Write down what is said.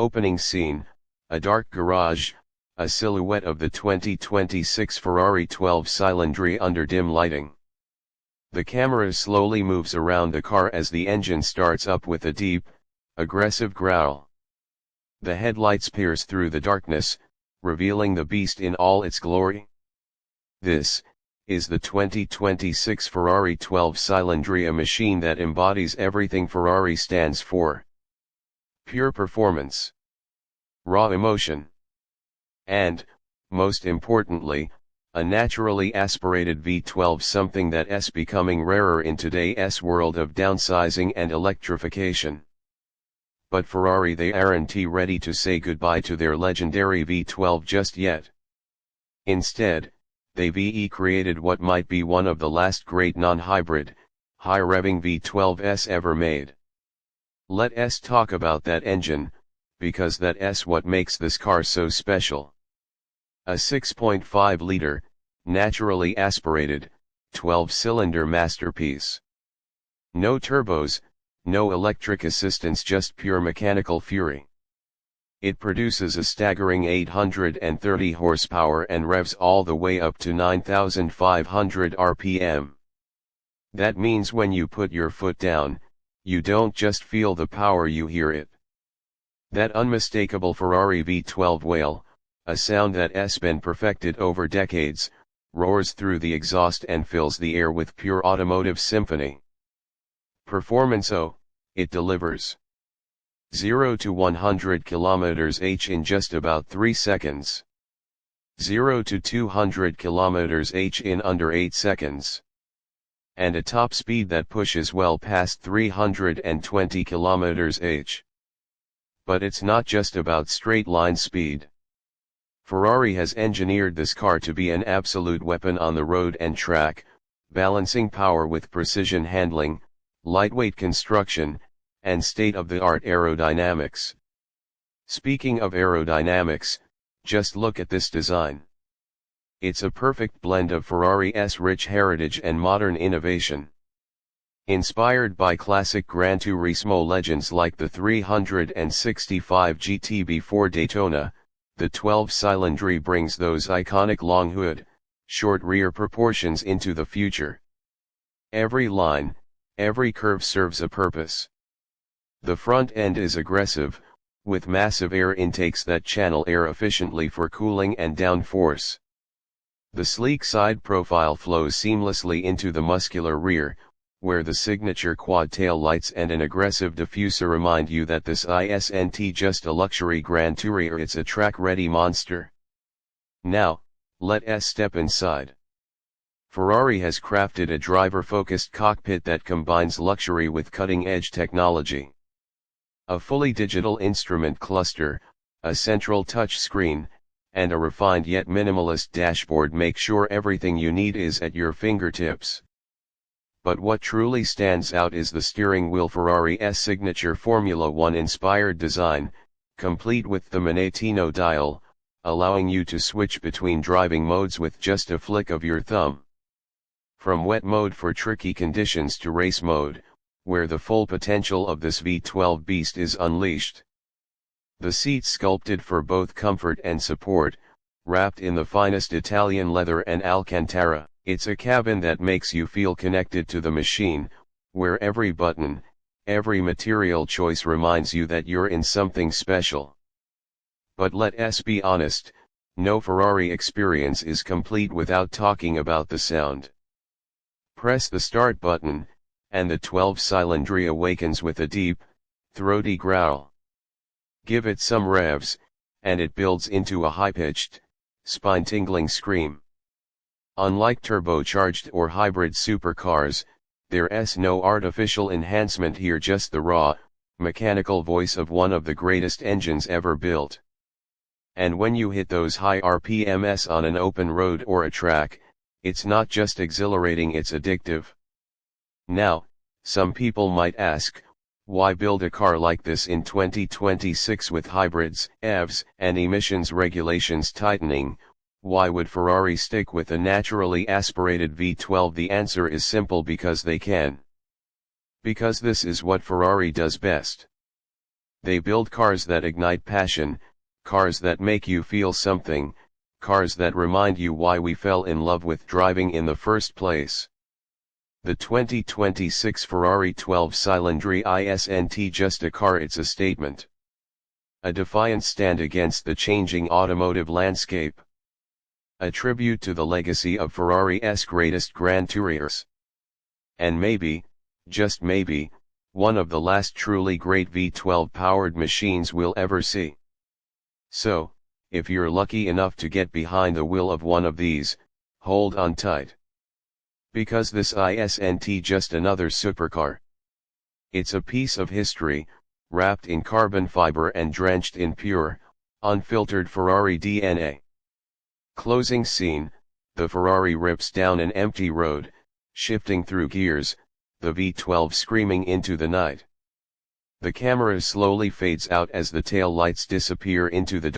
Opening scene, a dark garage, a silhouette of the 2026 Ferrari 12 Cilindri under dim lighting. The camera slowly moves around the car as the engine starts up with a deep, aggressive growl. The headlights pierce through the darkness, revealing the beast in all its glory. This is the 2026 Ferrari 12 Cilindri, a machine that embodies everything Ferrari stands for. Pure performance, raw emotion, and, most importantly, a naturally aspirated V12, something that's becoming rarer in today's world of downsizing and electrification. But Ferrari, they aren't ready to say goodbye to their legendary V12 just yet. Instead, they've created what might be one of the last great non-hybrid, high-revving V12s ever made. Let's talk about that engine, because that's what makes this car so special. A 6.5-liter, naturally aspirated, 12-cylinder masterpiece. No turbos, no electric assistance, just pure mechanical fury. It produces a staggering 830 horsepower and revs all the way up to 9,500 RPM. That means when you put your foot down, you don't just feel the power, you hear it. That unmistakable Ferrari V12 wail, a sound that's been perfected over decades, roars through the exhaust and fills the air with pure automotive symphony. Performance, oh, it delivers. 0 to 100 km/h in just about 3 seconds. 0 to 200 km/h in under 8 seconds. And a top speed that pushes well past 320 km/h. But it's not just about straight line speed. Ferrari has engineered this car to be an absolute weapon on the road and track, balancing power with precision handling, lightweight construction, and state-of-the-art aerodynamics. Speaking of aerodynamics, just look at this design. It's a perfect blend of Ferrari's rich heritage and modern innovation. Inspired by classic Gran Turismo legends like the 365 GT before Daytona, the 12 Cilindri brings those iconic long hood, short rear proportions into the future. Every line, every curve serves a purpose. The front end is aggressive, with massive air intakes that channel air efficiently for cooling and downforce. The sleek side profile flows seamlessly into the muscular rear, where the signature quad tail lights and an aggressive diffuser remind you that this isn't just a luxury Gran Tourer, it's a track-ready monster. Now, let's step inside. Ferrari has crafted a driver-focused cockpit that combines luxury with cutting-edge technology. A fully digital instrument cluster, a central touchscreen, and a refined yet minimalist dashboard make sure everything you need is at your fingertips. But what truly stands out is the steering wheel, Ferrari's signature Formula One-inspired design, complete with the Manettino dial, allowing you to switch between driving modes with just a flick of your thumb. From wet mode for tricky conditions to race mode, where the full potential of this V12 beast is unleashed. The seats sculpted for both comfort and support, wrapped in the finest Italian leather and Alcantara. It's a cabin that makes you feel connected to the machine, where every button, every material choice reminds you that you're in something special. But let's be honest, no Ferrari experience is complete without talking about the sound. Press the start button, and the 12 Cilindri awakens with a deep, throaty growl. Give it some revs, and it builds into a high-pitched, spine-tingling scream. Unlike turbocharged or hybrid supercars, there's no artificial enhancement here, just the raw, mechanical voice of one of the greatest engines ever built. And when you hit those high RPMs on an open road or a track, it's not just exhilarating, it's addictive. Now, some people might ask, why build a car like this in 2026 with hybrids, EVs, and emissions regulations tightening? Why would Ferrari stick with a naturally aspirated V12? The answer is simple: because they can. Because this is what Ferrari does best. They build cars that ignite passion, cars that make you feel something, cars that remind you why we fell in love with driving in the first place. The 2026 Ferrari 12 Cilindri isn't just a car, it's a statement. A defiant stand against the changing automotive landscape. A tribute to the legacy of Ferrari's greatest Grand Touriers. And maybe, just maybe, one of the last truly great V12-powered machines we'll ever see. So, if you're lucky enough to get behind the wheel of one of these, hold on tight. Because this isn't just another supercar. It's a piece of history, wrapped in carbon fiber and drenched in pure, unfiltered Ferrari DNA. Closing scene, the Ferrari rips down an empty road, shifting through gears, the V12 screaming into the night. The camera slowly fades out as the tail lights disappear into the dark.